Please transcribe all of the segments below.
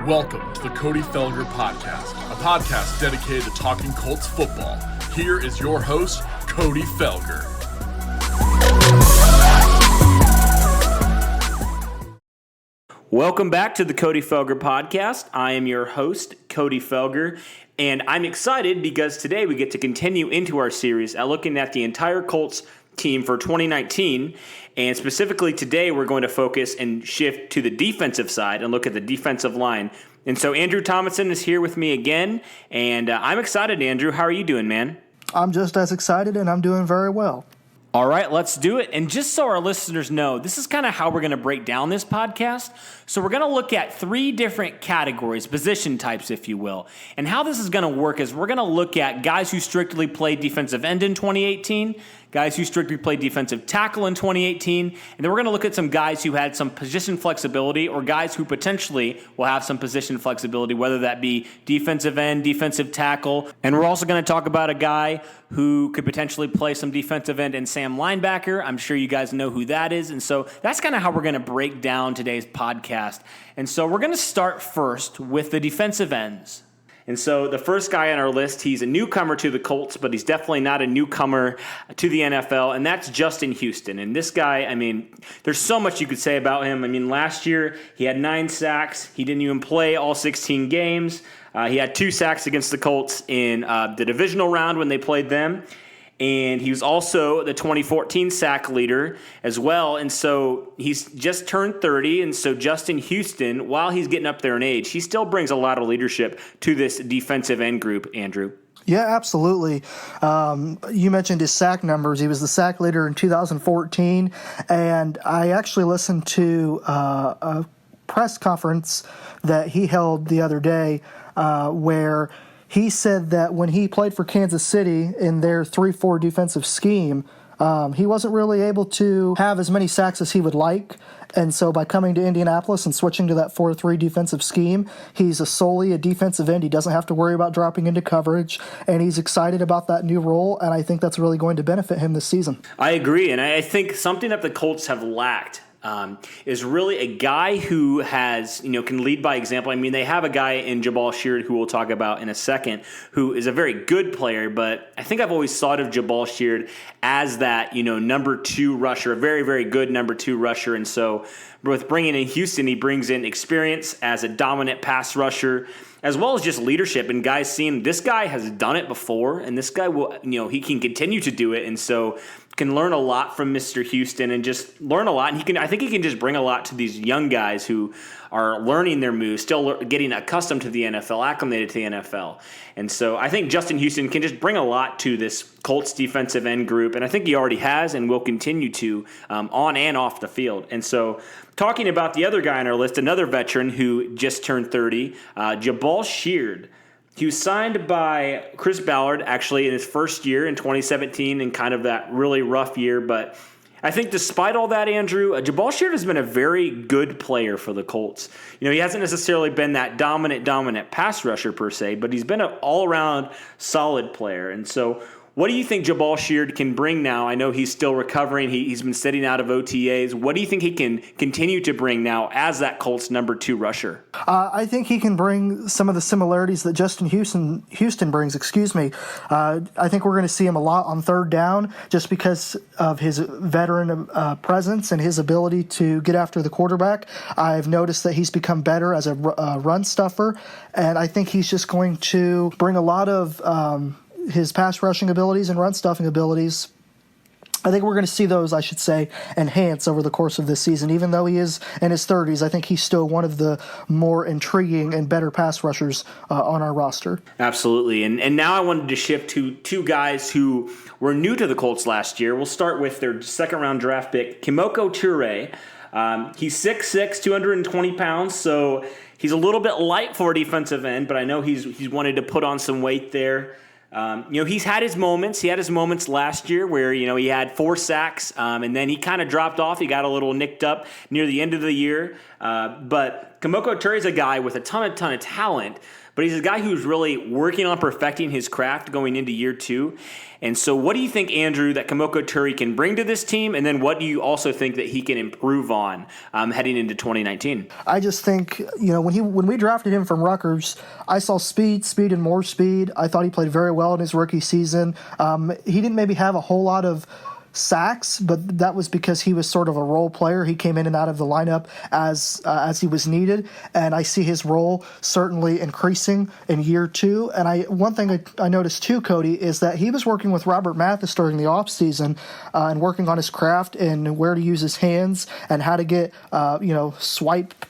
Welcome to the Cody Felger Podcast, a podcast dedicated to talking Colts football. Here is your host, Cody Felger. Welcome back to the Cody Felger Podcast. I am your host, Cody Felger, and I'm excited because today we get to continue into our series looking at the entire Colts team for 2019, and specifically today we're going to focus and shift to the defensive side and look at the defensive line. And so Andrew Thomison is here with me again, and I'm excited, Andrew. How are you doing, man? I'm just as excited, and I'm doing very well. All right, let's do it. And just so our listeners know, this is kind of how we're going to break down this podcast. So we're going to look at three different categories, position types, if you will. And how this is going to work is we're going to look at guys who strictly played defensive end in 2018, guys who strictly played defensive tackle in 2018, and then we're going to look at some guys who had some position flexibility or guys who potentially will have some position flexibility, whether that be defensive end, defensive tackle. And we're also going to talk about a guy who could potentially play some defensive end and Sam linebacker. I'm sure you guys know who that is. And so that's kind of how we're going to break down today's podcast. And so we're going to start first with the defensive ends. And so the first guy on our list, he's a newcomer to the Colts, but he's definitely not a newcomer to the NFL, and that's Justin Houston. And this guy, I mean, there's so much you could say about him. I mean, last year he had 9 sacks. He didn't even play all 16 games. He had 2 sacks against the Colts in the divisional round when they played them. And he was also the 2014 sack leader as well. And so he's just turned 30. And so Justin Houston, while he's getting up there in age, he still brings a lot of leadership to this defensive end group, Andrew. Yeah, absolutely. You mentioned his sack numbers. He was the sack leader in 2014. And I actually listened to a press conference that he held the other day where he said that when he played for Kansas City in their 3-4 defensive scheme, he wasn't really able to have as many sacks as he would like. And so by coming to Indianapolis and switching to that 4-3 defensive scheme, he's solely a defensive end. He doesn't have to worry about dropping into coverage, and he's excited about that new role, and I think that's really going to benefit him this season. I agree, and I think something that the Colts have lacked is really a guy who has, can lead by example. I mean, they have a guy in Jabal Sheered who we'll talk about in a second, who is a very good player, but I think I've always thought of Jabal Sheered as that, number 2 rusher, a very, very good number 2 rusher. And so with bringing in Houston, he brings in experience as a dominant pass rusher, as well as just leadership, and guys seeing this guy has done it before, and this guy will, he can continue to do it, and so can learn a lot from Mr. Houston and just learn a lot. And I think he can just bring a lot to these young guys who are learning their moves, still getting accustomed to the NFL, acclimated to the NFL. And so I think Justin Houston can just bring a lot to this Colts defensive end group, and I think he already has and will continue to on and off the field. And so talking about the other guy on our list, another veteran who just turned 30, Jabal Sheered. He was signed by Chris Ballard, actually, in his first year in 2017 and kind of that really rough year. But I think despite all that, Andrew, Jabal Sheered has been a very good player for the Colts. He hasn't necessarily been that dominant pass rusher per se, but he's been an all-around solid player. And so what do you think Jabal Sheered can bring now? I know he's still recovering. He's been sitting out of OTAs. What do you think he can continue to bring now as that Colts number 2 rusher? I think he can bring some of the similarities that Justin Houston brings. I think we're going to see him a lot on third down just because of his veteran presence and his ability to get after the quarterback. I've noticed that he's become better as a run stuffer, and I think he's just going to bring a lot of his pass rushing abilities and run stuffing abilities. I think we're going to see those, enhance over the course of this season. Even though he is in his 30s, I think he's still one of the more intriguing and better pass rushers on our roster. Absolutely. And now I wanted to shift to 2 guys who were new to the Colts last year. We'll start with their second-round draft pick, Kamoko Turei. He's 6'6", 220 pounds, so he's a little bit light for a defensive end, but I know he's wanted to put on some weight there. He's had his moments. He had his moments last year where, he had 4 sacks, and then he kind of dropped off. He got a little nicked up near the end of the year. But Kamoko Turei is a guy with a ton of talent, but he's a guy who's really working on perfecting his craft going into year 2. And so what do you think, Andrew, that Kamoko Turei can bring to this team? And then what do you also think that he can improve on heading into 2019? I just think, when we drafted him from Rutgers, I saw speed, and more speed. I thought he played very well in his rookie season. He didn't maybe have a whole lot of sacks, but that was because he was sort of a role player. He came in and out of the lineup as he was needed, and I see his role certainly increasing in year 2. And one thing I noticed too, Cody, is that he was working with Robert Mathis during the offseason and working on his craft and where to use his hands and how to get swipe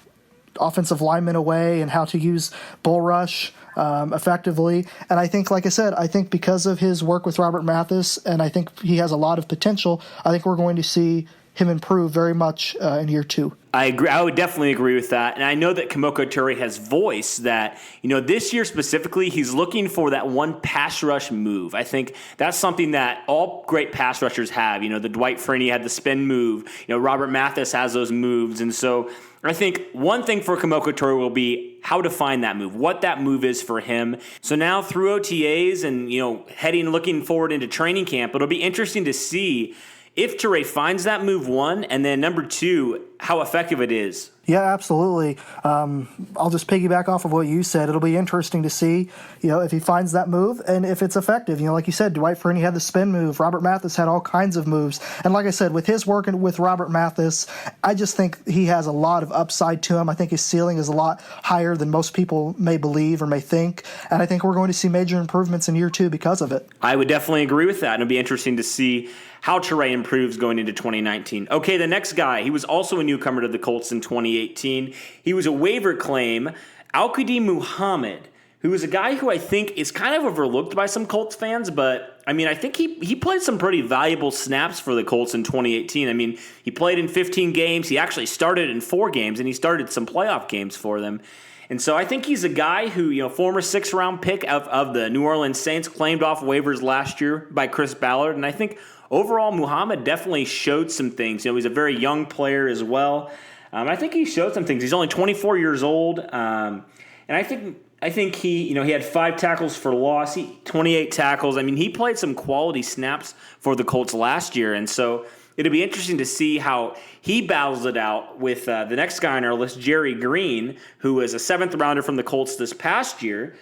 offensive linemen away and how to use bull rush effectively. And I think, like I said, because of his work with Robert Mathis, and I think he has a lot of potential, I think we're going to see him improve very much in year 2. I agree. I would definitely agree with that. And I know that Kamoko Turei has voiced that, this year specifically, he's looking for that one pass rush move. I think that's something that all great pass rushers have. The Dwight Freeney had the spin move. Robert Mathis has those moves. And so I think one thing for Kamoko Turei will be how to find that move, what that move is for him. So now through OTAs and, looking forward into training camp, it'll be interesting to see if Turei finds that move, 1, and then number 2, how effective it is. Yeah, absolutely. I'll just piggyback off of what you said. It'll be interesting to see, if he finds that move and if it's effective. Like you said, Dwight Freeney had the spin move. Robert Mathis had all kinds of moves. And like I said, with his work with Robert Mathis, I just think he has a lot of upside to him. I think his ceiling is a lot higher than most people may believe or may think. And I think we're going to see major improvements in year 2 because of it. I would definitely agree with that. And it'll be interesting to see how Turei improves going into 2019. Okay, the next guy, he was also a newcomer to the Colts in 2018. He was a waiver claim, Al-Quadin Muhammad, who is a guy who I think is kind of overlooked by some Colts fans, but I think he played some pretty valuable snaps for the Colts in 2018. He played in 15 games. He actually started in 4 games, and he started some playoff games for them. And so I think he's a guy who, former 6th-round pick of the New Orleans Saints, claimed off waivers last year by Chris Ballard. And I think overall Muhammad definitely showed some things. He's a very young player as well. I think he showed some things. He's only 24 years old. And I think he had 5 tackles for loss, 28 tackles. He played some quality snaps for the Colts last year. And so it'll be interesting to see how he battles it out with the next guy on our list, Jerry Green, who was a 7th rounder from the Colts this past year,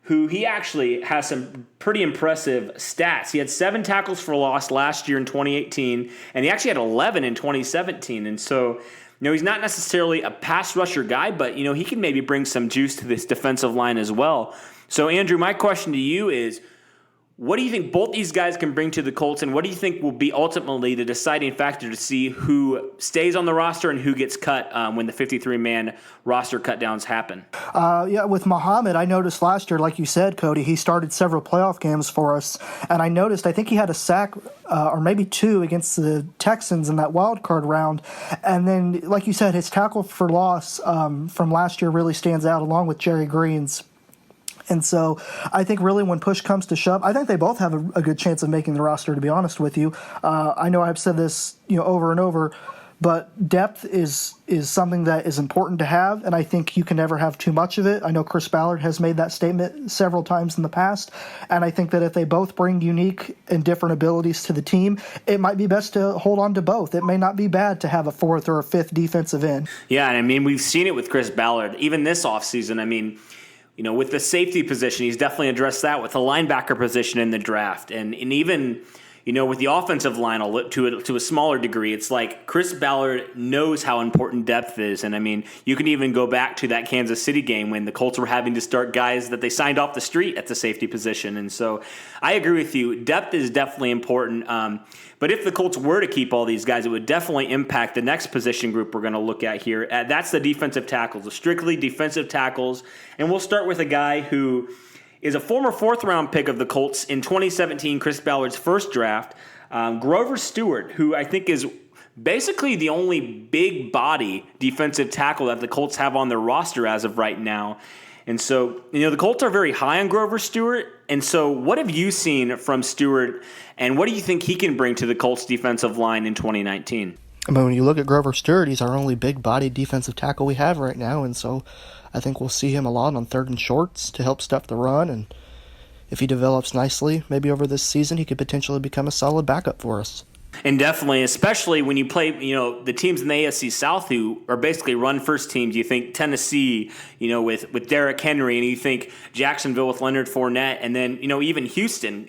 who he actually has some pretty impressive stats. He had 7 tackles for loss last year in 2018, and he actually had 11 in 2017. And so, he's not necessarily a pass rusher guy, but, he can maybe bring some juice to this defensive line as well. So, Andrew, my question to you is, what do you think both these guys can bring to the Colts, and what do you think will be ultimately the deciding factor to see who stays on the roster and who gets cut when the 53-man roster cutdowns happen? With Muhammad, I noticed last year, like you said, Cody, he started several playoff games for us, and I think he had a sack or maybe 2 against the Texans in that wild card round. And then, like you said, his tackle for loss from last year really stands out along with Jerry Green's. And so I think really when push comes to shove, I think they both have a good chance of making the roster, to be honest with you. I know I've said this over and over, but depth is something that is important to have, and I think you can never have too much of it. I know Chris Ballard has made that statement several times in the past, and I think that if they both bring unique and different abilities to the team, it might be best to hold on to both. It may not be bad to have a 4th or a 5th defensive end. Yeah, and we've seen it with Chris Ballard, even this offseason. With the safety position, he's definitely addressed that with the linebacker position in the draft. And even, with the offensive line to a smaller degree, it's like Chris Ballard knows how important depth is. And, you can even go back to that Kansas City game when the Colts were having to start guys that they signed off the street at the safety position. And so I agree with you. Depth is definitely important. But if the Colts were to keep all these guys, it would definitely impact the next position group we're going to look at here. That's the defensive tackles, the strictly defensive tackles. And we'll start with a guy who is a former 4th-round pick of the Colts in 2017, Chris Ballard's first draft, Grover Stewart, who I think is basically the only big body defensive tackle that the Colts have on their roster as of right now. And so, the Colts are very high on Grover Stewart. And so what have you seen from Stewart, and what do you think he can bring to the Colts defensive line in 2019? I mean, when you look at Grover Stewart, he's our only big-bodied defensive tackle we have right now, and so I think we'll see him a lot on third and shorts to help stuff the run, and if he develops nicely, maybe over this season, he could potentially become a solid backup for us. And definitely, especially when you play, the teams in the AFC South who are basically run-first teams. You think Tennessee, with Derrick Henry, and you think Jacksonville with Leonard Fournette, and then, even Houston,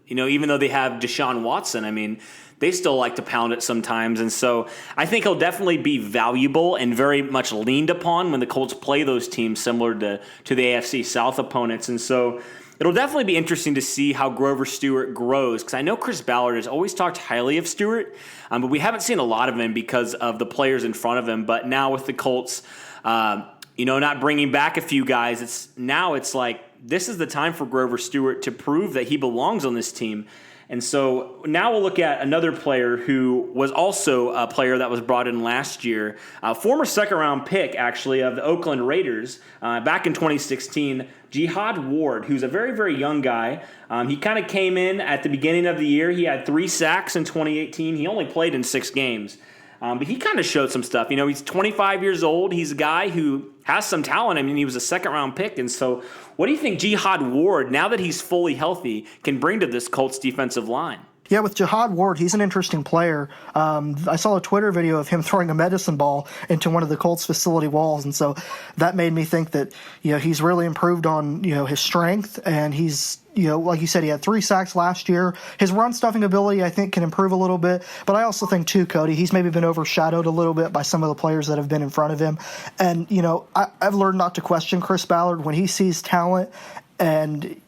even though they have Deshaun Watson, I mean, they still like to pound it sometimes. And so I think he'll definitely be valuable and very much leaned upon when the Colts play those teams similar to the AFC South opponents. And so it'll definitely be interesting to see how Grover Stewart grows, because I know Chris Ballard has always talked highly of Stewart, but we haven't seen a lot of him because of the players in front of him. But now with the Colts, not bringing back a few guys, it's like this is the time for Grover Stewart to prove that he belongs on this team. And so now we'll look at another player who was also a player that was brought in last year, a former second-round pick, actually, of the Oakland Raiders back in 2016, Jihad Ward, who's a very, very young guy. He kind of came in at the beginning of the year. He had 3 sacks in 2018. He only played in 6 games. But he kind of showed some stuff. He's 25 years old. He's a guy who has some talent. I mean, he was a second-round pick. And so what do you think Jihad Ward, now that he's fully healthy, can bring to this Colts defensive line? Yeah, with Jehad Ward, he's an interesting player. I saw a Twitter video of him throwing a medicine ball into one of the Colts facility walls, and so that made me think that he's really improved on his strength, and he's like you said, he had 3 sacks last year. His run stuffing ability, I think, can improve a little bit, but I also think too, Cody, he's maybe been overshadowed a little bit by some of the players that have been in front of him, and I've learned not to question Chris Ballard when he sees talent and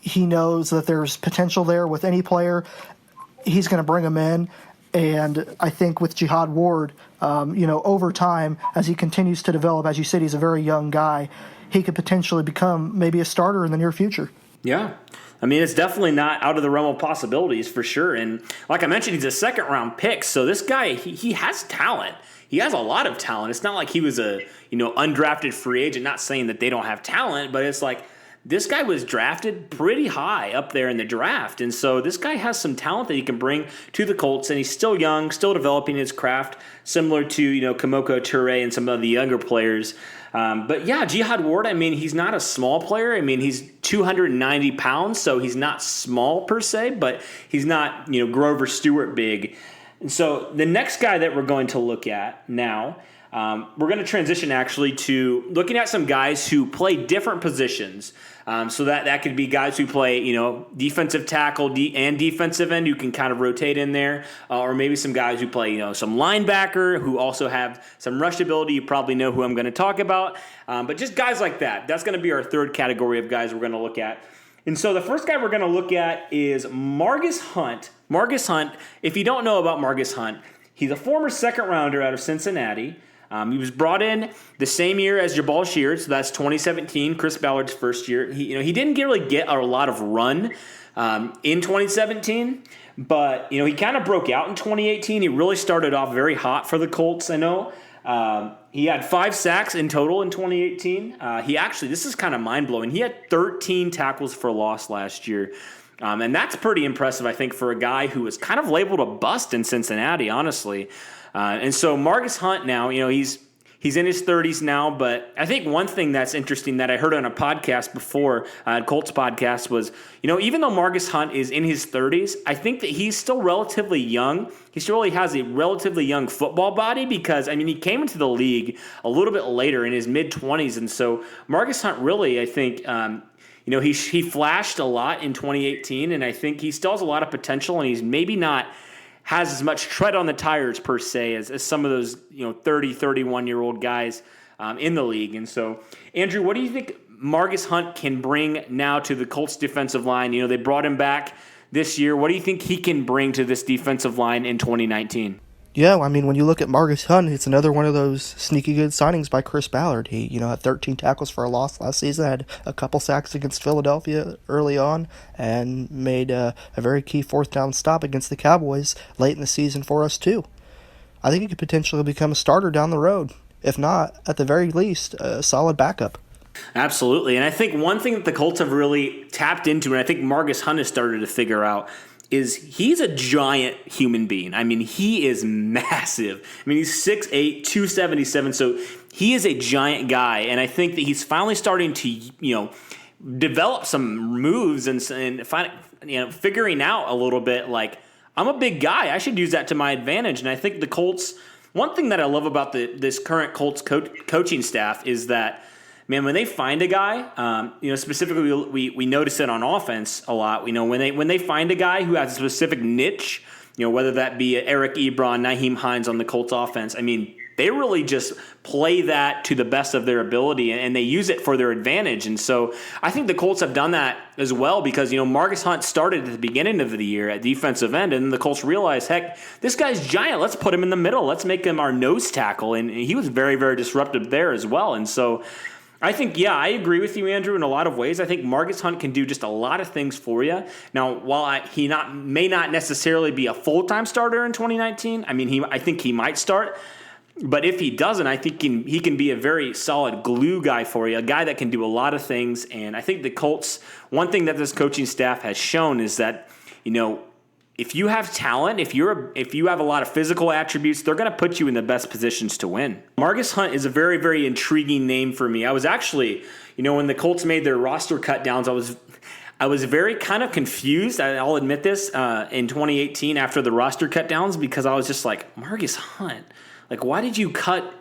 he knows that there's potential there with any player. He's going to bring him in, and I think with Jihad Ward, over time, as he continues to develop, as you said, he's a very young guy, he could potentially become maybe a starter in the near future. Yeah. I mean, it's definitely not out of the realm of possibilities for sure. And like I mentioned, he's a second-round pick, so this guy, he has talent. He has a lot of talent. It's not like he was a, undrafted free agent, not saying that they don't have talent, but it's like, this guy was drafted pretty high up there in the draft, and so this guy has some talent that he can bring to the Colts, and he's still young, still developing his craft, similar to Kamoko Turei and some of the younger players. But yeah, Jihad Ward, I mean, he's not a small player. I mean, he's 290 pounds, so he's not small per se, but he's not Grover Stewart big. And so the next guy that we're going to look at now, we're going to transition actually to looking at some guys who play different positions. So that could be guys who play, defensive tackle and defensive end who can kind of rotate in there, or maybe some guys who play, some linebacker who also have some rush ability. You probably know who I'm going to talk about, but just guys like that. That's going to be our third category of guys we're going to look at. And so the first guy we're going to look at is Margus Hunt. Margus Hunt, if you don't know about Margus Hunt, he's a former second rounder out of Cincinnati. He was brought in the same year as Jabal Sheered, so that's 2017, Chris Ballard's first year. He didn't really get a lot of run in 2017, but he kind of broke out in 2018. He really started off very hot for the Colts. I know he had 5 sacks in total in 2018. This is kind of mind blowing. He had 13 tackles for loss last year. And that's pretty impressive, I think, for a guy who was kind of labeled a bust in Cincinnati, honestly. And so Margus Hunt now, he's in his 30s now, but I think one thing that's interesting that I heard on a podcast before, Colts podcast, was, even though Margus Hunt is in his 30s, I think that he's still relatively young. He still really has a relatively young football body because, he came into the league a little bit later in his mid-20s. And so Margus Hunt really, I think, he flashed a lot in 2018, and I think he still has a lot of potential, and he's maybe not has as much tread on the tires per se as some of those 30, 31-year-old guys in the league. And so, Andrew, what do you think Margus Hunt can bring now to the Colts defensive line? They brought him back this year. What do you think he can bring to this defensive line in 2019? Yeah, when you look at Margus Hunt, it's another one of those sneaky good signings by Chris Ballard. He, had 13 tackles for a loss last season, had a couple sacks against Philadelphia early on, and made a very key 4th down stop against the Cowboys late in the season for us, too. I think he could potentially become a starter down the road. If not, at the very least, a solid backup. Absolutely. And I think one thing that the Colts have really tapped into, and I think Margus Hunt has started to figure out, is he's a giant human being. I mean, he is massive. I mean, he's 6'8", 277, so he is a giant guy, and I think that he's finally starting to, develop some moves and figuring out a little bit like, I'm a big guy. I should use that to my advantage. And I think the Colts, one thing that I love about this current Colts coaching staff is that, man, when they find a guy, specifically we notice it on offense a lot. When they find a guy who has a specific niche, whether that be Eric Ebron, Nyheim Hines on the Colts offense, I mean, they really just play that to the best of their ability, and they use it for their advantage. And so I think the Colts have done that as well because, Marcus Hunt started at the beginning of the year at defensive end, and the Colts realized, heck, this guy's giant. Let's put him in the middle. Let's make him our nose tackle. And he was very, very disruptive there as well. And so I think, I agree with you, Andrew, in a lot of ways. I think Marcus Hunt can do just a lot of things for you. Now, while he may not necessarily be a full-time starter in 2019, I think he might start. But if he doesn't, I think he can be a very solid glue guy for you, a guy that can do a lot of things. And I think the Colts, one thing that this coaching staff has shown is that, if you have talent, if you have a lot of physical attributes, they're going to put you in the best positions to win. Marcus Hunt is a very, very intriguing name for me. I was actually, when the Colts made their roster cut downs, I was very kind of confused. I'll admit this in 2018 after the roster cut downs because I was just like, Marcus Hunt. Like, why did you cut,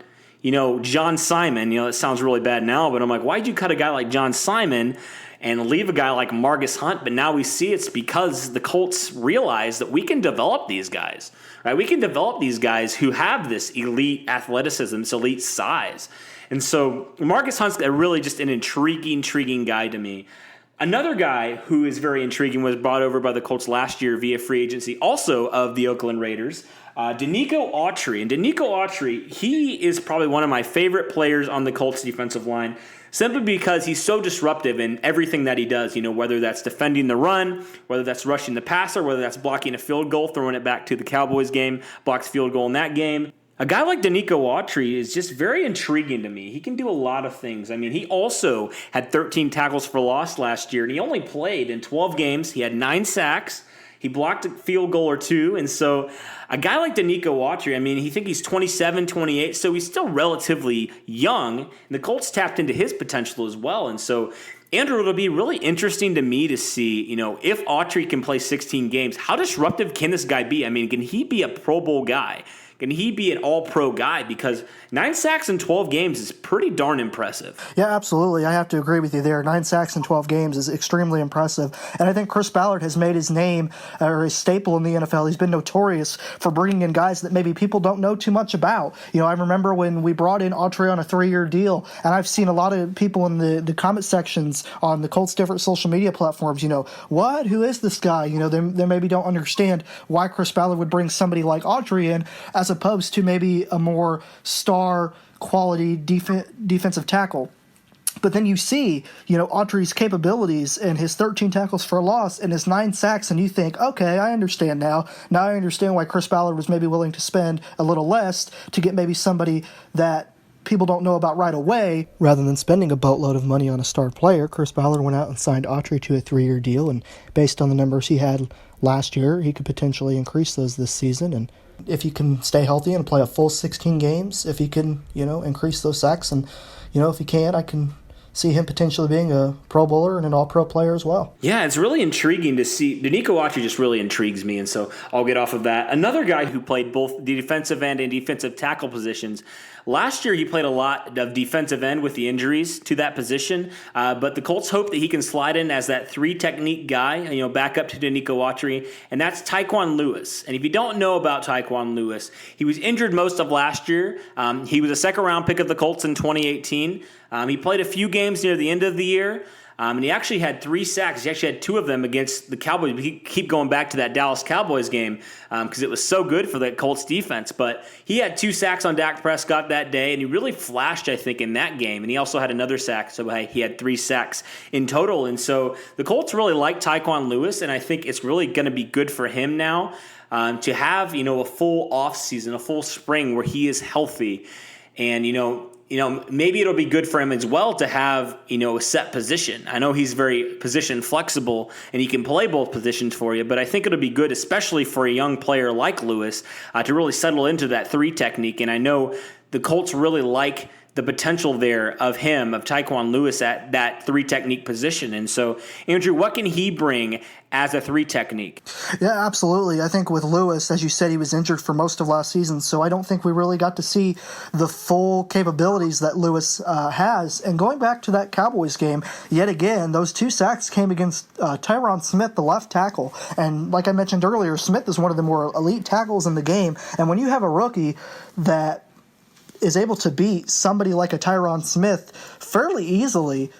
John Simon? It sounds really bad now, but I'm like, why did you cut a guy like John Simon and leave a guy like Marcus Hunt? But now we see it's because the Colts realize that we can develop these guys, right? We can develop these guys who have this elite athleticism, this elite size. And so Marcus Hunt's really just an intriguing guy to me. Another guy who is very intriguing was brought over by the Colts last year via free agency, also of the Oakland Raiders, Denico Autry. And Denico Autry, he is probably one of my favorite players on the Colts defensive line, simply because he's so disruptive in everything that he does, whether that's defending the run, whether that's rushing the passer, whether that's blocking a field goal, throwing it back to the Cowboys game, blocks field goal in that game. A guy like Denico Autry is just very intriguing to me. He can do a lot of things. He also had 13 tackles for loss last year, and he only played in 12 games. He had 9 sacks. He blocked a field goal or 2, and so a guy like Denico Autry, he's 27, 28, so he's still relatively young, and the Colts tapped into his potential as well. And so, Andrew, it'll be really interesting to me to see, if Autry can play 16 games, how disruptive can this guy be? Can he be a Pro Bowl guy? Can he be an all-pro guy? Because 9 sacks in 12 games is pretty darn impressive. Yeah, absolutely. I have to agree with you there. 9 sacks in 12 games is extremely impressive. And I think Chris Ballard has made his name or his staple in the NFL. He's been notorious for bringing in guys that maybe people don't know too much about. I remember when we brought in Autry on a 3-year deal, and I've seen a lot of people in the comment sections on the Colts' different social media platforms, what? Who is this guy? They maybe don't understand why Chris Ballard would bring somebody like Autry in as opposed to maybe a more star quality defensive tackle. But then you see, Autry's capabilities and his 13 tackles for a loss and his 9 sacks, and you think, okay, I understand now. Now I understand why Chris Ballard was maybe willing to spend a little less to get maybe somebody that people don't know about right away. Rather than spending a boatload of money on a star player, Chris Ballard went out and signed Autry to a 3-year deal, and based on the numbers he had last year, he could potentially increase those this season. And if he can stay healthy and play a full 16 games, if he can, increase those sacks, and, if he can, I can see him potentially being a Pro Bowler and an All-Pro player as well. Yeah, it's really intriguing to see. Denico Autry just really intrigues me, and so I'll get off of that. Another guy who played both the defensive end and defensive tackle positions. Last year, he played a lot of defensive end with the injuries to that position, but the Colts hope that he can slide in as that 3-technique guy, back up to Denico Autry, and that's Taekwon Lewis. And if you don't know about Taekwon Lewis, he was injured most of last year. He was a second-round pick of the Colts in 2018. He played a few games near the end of the year. And he actually had 3 sacks. He actually had 2 of them against the Cowboys. We keep going back to that Dallas Cowboys game because it was so good for the Colts defense. But he had 2 sacks on Dak Prescott that day, and he really flashed, I think, in that game. And he also had another sack, so he had 3 sacks in total. And so the Colts really like Taekwon Lewis, and I think it's really going to be good for him now to have, a full offseason, a full spring where he is healthy. And, maybe it'll be good for him as well to have, a set position. I know he's very position flexible and he can play both positions for you, but I think it'll be good, especially for a young player like Lewis, to really settle into that 3 technique. And I know the Colts really like the potential there of Taekwon Lewis at that 3 technique position. And so, Andrew, what can he bring as a 3 technique? Yeah, absolutely. I think with Lewis, as you said, he was injured for most of last season, so I don't think we really got to see the full capabilities that Lewis has. And going back to that Cowboys game, yet again, those 2 sacks came against Tyronn Smith, the left tackle. And like I mentioned earlier, Smith is one of the more elite tackles in the game. And when you have a rookie that is able to beat somebody like a Tyronn Smith fairly easily,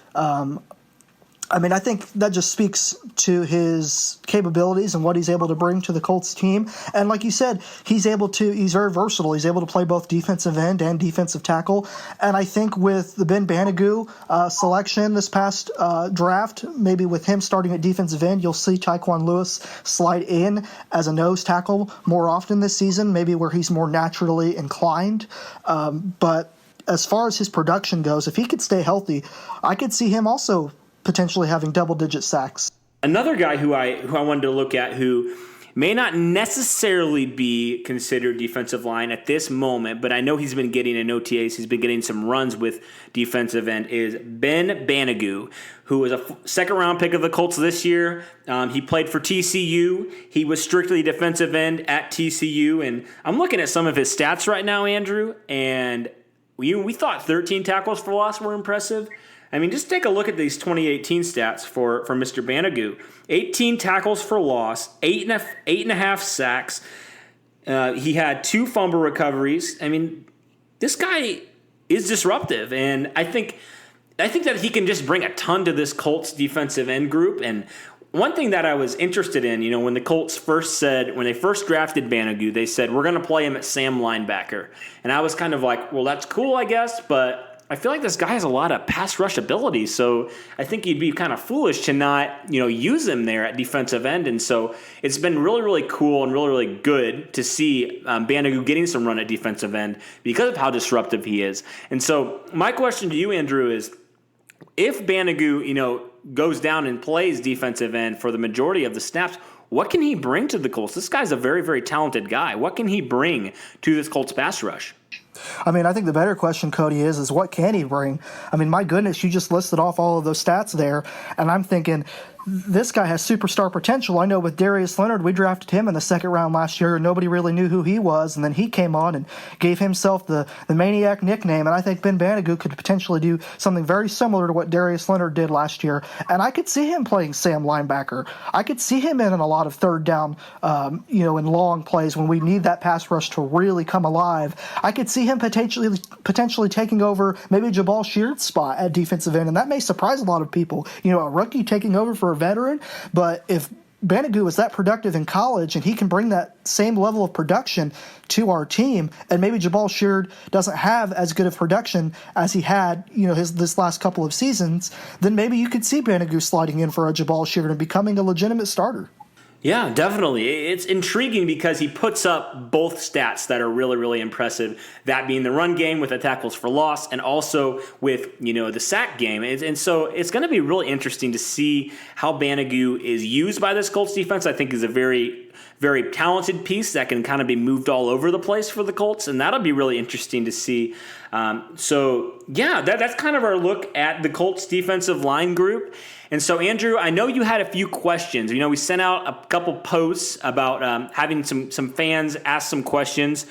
I think that just speaks to his capabilities and what he's able to bring to the Colts team. And like you said, he's very versatile. He's able to play both defensive end and defensive tackle. And I think with the Ben Banagoo selection this past draft, maybe with him starting at defensive end, you'll see Taekwon Lewis slide in as a nose tackle more often this season, maybe where he's more naturally inclined. But as far as his production goes, if he could stay healthy, I could see him also potentially having double-digit sacks. Another guy who I wanted to look at who may not necessarily be considered defensive line at this moment, but I know he's been getting in OTAs, he's been getting some runs with defensive end, is Ben Banagoo, who was a second-round pick of the Colts this year. He played for TCU. He was strictly defensive end at TCU, and I'm looking at some of his stats right now, Andrew, and we thought 13 tackles for loss were impressive. Just take a look at these 2018 stats for Mr. Banagoo. 18 tackles for loss, 8.5 sacks. He had 2 fumble recoveries. This guy is disruptive, and I think that he can just bring a ton to this Colts defensive end group. And one thing that I was interested in, when the Colts when they first drafted Banagoo, they said, we're going to play him at Sam linebacker. And I was kind of like, well, that's cool, I guess, but I feel like this guy has a lot of pass rush ability, so I think you'd be kind of foolish to not, use him there at defensive end. And so it's been really, really cool and really, really good to see Banagoo getting some run at defensive end because of how disruptive he is. And so my question to you, Andrew, is if Banagoo, goes down and plays defensive end for the majority of the snaps, what can he bring to the Colts? This guy's a very, very talented guy. What can he bring to this Colts pass rush? I think the better question, Cody, is what can he bring? My goodness, you just listed off all of those stats there, and I'm thinking this guy has superstar potential. I know with Darius Leonard, we drafted him in the 2nd round last year, and nobody really knew who he was, and then he came on and gave himself the Maniac nickname, and I think Ben Banagoo could potentially do something very similar to what Darius Leonard did last year, and I could see him playing Sam linebacker. I could see him in a lot of third down, in long plays when we need that pass rush to really come alive. I could see him potentially taking over maybe Jabal Sheered's spot at defensive end, and that may surprise a lot of people. A rookie taking over for a veteran, but if Banagoo was that productive in college and he can bring that same level of production to our team, and maybe Jabal Sheered doesn't have as good of production as he had, this last couple of seasons, then maybe you could see Banagoo sliding in for a Jabal Sheered and becoming a legitimate starter. Yeah, definitely. It's intriguing because he puts up both stats that are really, really impressive, that being the run game with the tackles for loss and also with, the sack game. And so it's going to be really interesting to see how Banagoo is used by this Colts defense. I think is a very, very talented piece that can kind of be moved all over the place for the Colts, and that'll be really interesting to see. That's kind of our look at the Colts defensive line group. And so, Andrew, I know you had a few questions. We sent out a couple posts about having some fans ask some questions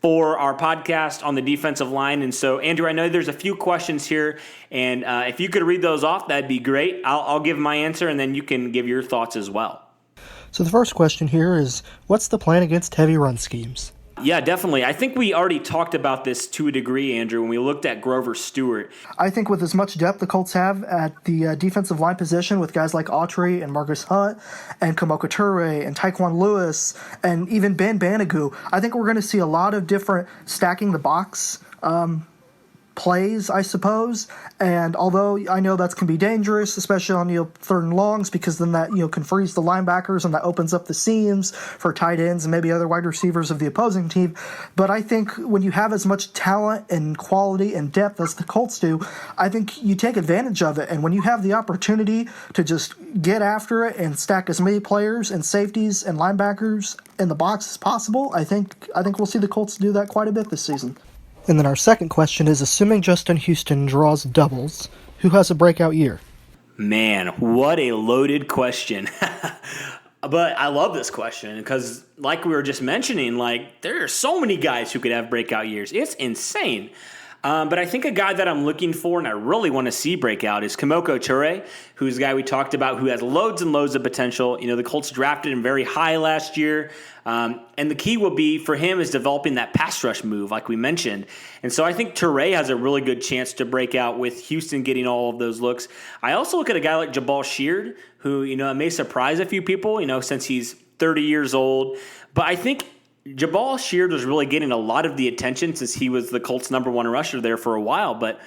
for our podcast on the defensive line. And so, Andrew, I know there's a few questions here, and if you could read those off, that'd be great. I'll give my answer, and then you can give your thoughts as well. So the first question here is, what's the plan against heavy run schemes? Yeah, definitely. I think we already talked about this to a degree, Andrew, when we looked at Grover Stewart. I think with as much depth the Colts have at the defensive line position with guys like Autry and Marcus Hunt and Kamoko Turei and Tai Kwan Lewis and even Ben Banagoo, I think we're going to see a lot of different stacking the box plays, I suppose. And although I know that can be dangerous, especially on 3rd and longs, because then that can freeze the linebackers and that opens up the seams for tight ends and maybe other wide receivers of the opposing team. But I think when you have as much talent and quality and depth as the Colts do, I think you take advantage of it. And when you have the opportunity to just get after it and stack as many players and safeties and linebackers in the box as possible, I think we'll see the Colts do that quite a bit this season. And then our second question is, assuming Justin Houston draws doubles, who has a breakout year? Man, what a loaded question. But I love this question because, like we were just mentioning, there are so many guys who could have breakout years. It's insane. But I think a guy that I'm looking for and I really want to see breakout is Kamoko Turei, who's a guy we talked about who has loads and loads of potential. The Colts drafted him very high last year. And the key will be for him is developing that pass rush move, like we mentioned. And so I think Turei has a really good chance to break out with Houston getting all of those looks. I also look at a guy like Jabal Sheered, who, may surprise a few people, since he's 30 years old. But I think Jabal Sheered was really getting a lot of the attention since he was the Colts' #1 rusher there for a while. But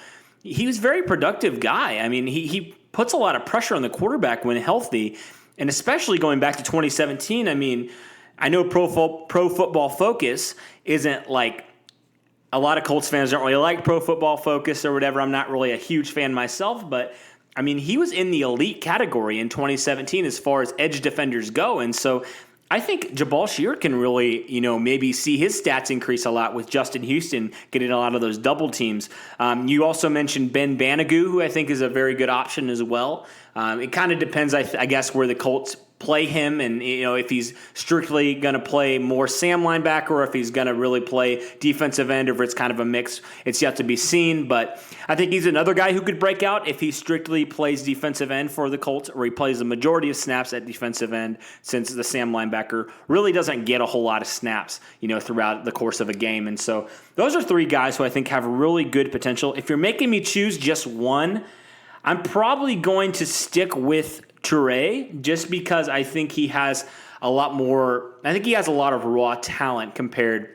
he was a very productive guy. I mean, he puts a lot of pressure on the quarterback when healthy. And especially going back to 2017, I mean, I know Pro Football Focus isn't a lot of Colts fans don't really like Pro Football Focus or whatever. I'm not really a huge fan myself, but I mean, he was in the elite category in 2017 as far as edge defenders go. And so I think Jabal Sheered can really, maybe see his stats increase a lot with Justin Houston getting a lot of those double teams. You also mentioned Ben Agooo, who I think is a very good option as well. It kind of depends, I guess, where the Colts play him and, if he's strictly going to play more Sam linebacker or if he's going to really play defensive end or if it's kind of a mix. It's yet to be seen, but I think he's another guy who could break out if he strictly plays defensive end for the Colts or he plays the majority of snaps at defensive end since the Sam linebacker really doesn't get a whole lot of snaps, throughout the course of a game. And so those are three guys who I think have really good potential. If you're making me choose just one, I'm probably going to stick with Turei just because I think he has a lot of raw talent compared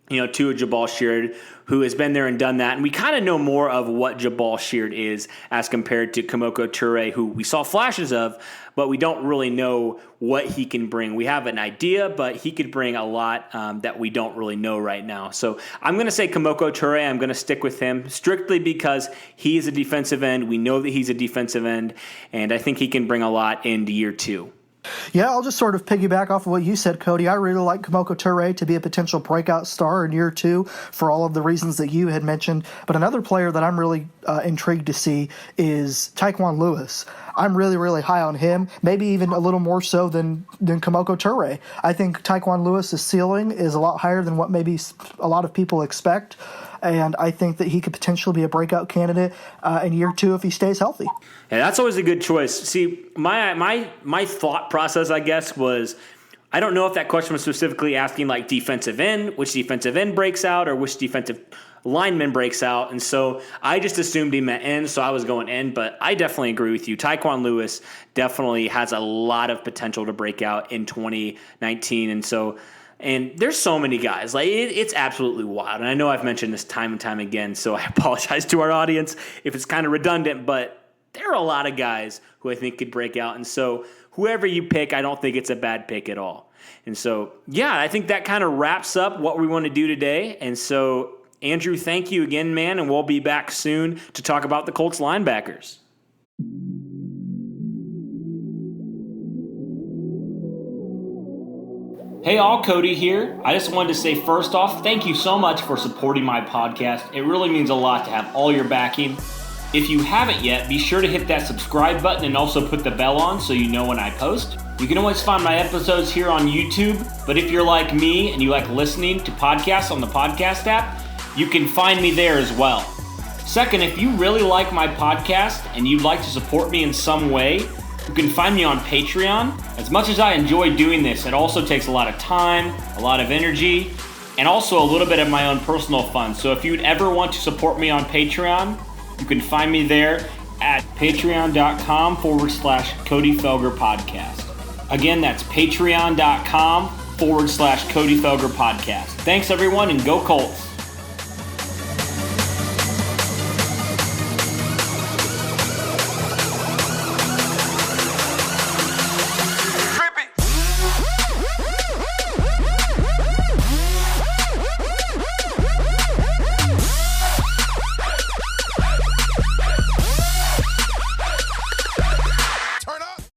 to a Jabal Sheered who has been there and done that. And we kind of know more of what Jabal Sheered is as compared to Kamoko Turei, who we saw flashes of, but we don't really know what he can bring. We have an idea, but he could bring a lot that we don't really know right now. So I'm going to say Kamoko Turei. I'm going to stick with him strictly because he is a defensive end. We know that he's a defensive end, and I think he can bring a lot into year 2. Yeah, I'll just sort of piggyback off of what you said, Cody. I really like Kamoko Turei to be a potential breakout star in year 2 for all of the reasons that you had mentioned. But another player that I'm really intrigued to see is Taekwon Lewis. I'm really, really high on him, maybe even a little more so than Kamoko Turei. I think Taekwon Lewis's ceiling is a lot higher than what maybe a lot of people expect. And I think that he could potentially be a breakout candidate in year 2 if he stays healthy. Yeah, that's always a good choice. See, my thought process, I guess, was I don't know if that question was specifically asking defensive end, which defensive end breaks out, or which defensive lineman breaks out. And so I just assumed he meant end, so I was going end. But I definitely agree with you. Taekwon Lewis definitely has a lot of potential to break out in 2019. And there's so many guys. It's absolutely wild. And I know I've mentioned this time and time again, so I apologize to our audience if it's kind of redundant, but there are a lot of guys who I think could break out. And so whoever you pick, I don't think it's a bad pick at all. And so, yeah, I think that kind of wraps up what we want to do today. And so, Andrew, thank you again, man, and we'll be back soon to talk about the Colts linebackers. Hey all, Cody here. I just wanted to say first off, thank you so much for supporting my podcast. It really means a lot to have all your backing. If you haven't yet, be sure to hit that subscribe button and also put the bell on so you know when I post. You can always find my episodes here on YouTube, but if you're like me and you like listening to podcasts on the podcast app, you can find me there as well. Second, if you really like my podcast and you'd like to support me in some way, you can find me on Patreon. As much as I enjoy doing this, it also takes a lot of time, a lot of energy, and also a little bit of my own personal funds. So if you'd ever want to support me on Patreon, you can find me there at patreon.com/Cody Felger Podcast. Again, that's patreon.com/Cody Felger Podcast. Thanks everyone, and go Colts.